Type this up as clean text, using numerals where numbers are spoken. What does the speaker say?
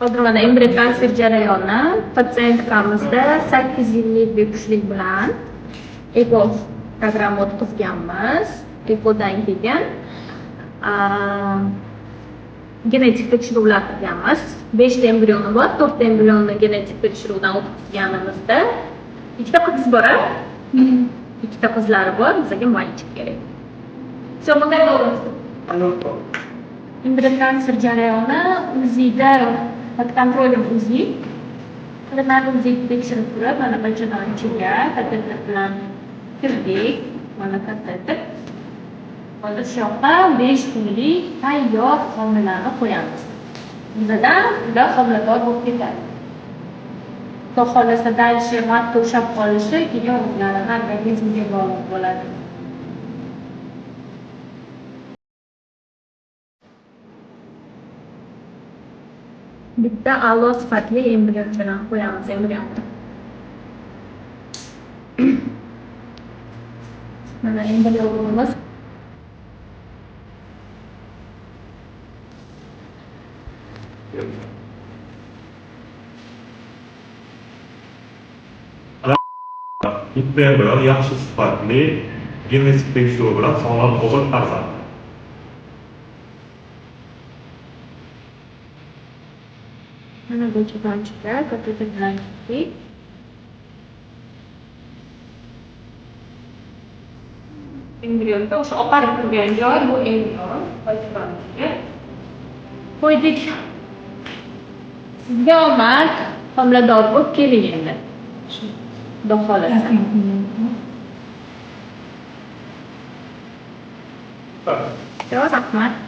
Hozir mana embrion transfer jarayoni patsientkamizda 8 yillik bepushtlik bilan eko programma o'tkazganmiz. Ekodan keyin genetik tekshiruvlar qilganmiz. 5 ta embrioni bor, 4 ta embrionni genetik tekshiruvdan o'tkazganimizda ikkita qiz bor, ikkita qizlari bor, bizga mальчик kerak. Все, bunday bo'ldi. Embrion transfer jarayoni UZIda podkontrolli UZI qilinadi. UZI tekshirib turib, mana bachadan ichiga kateter bilan kirdik. Mana kateter. Hozir shu yoqqa 5 kunlik tayyor homilalarni qo'yamiz. Bundan ular homilador bo'lib ketadi. Xudo xohlasa dальше marta ushlab qolishi keyin ularning organizmiga bog'liq bo'ladi. Bitta a'lo sifatli embrion bilan qo'yamiz embrionni. Mana embrionimiz bitta embrion yaxshi sifatli genetik tekshiruv bilan sog'lom o'g'il farzand. mana bachadan chiqib kateter bilan kirdik. Embrionda o'sha oqarib turgan joy bu embrion bachadan qo'ydik. Sizga omad, homilador bo'lib keling endi. Xudo xohlasa. Rahmat.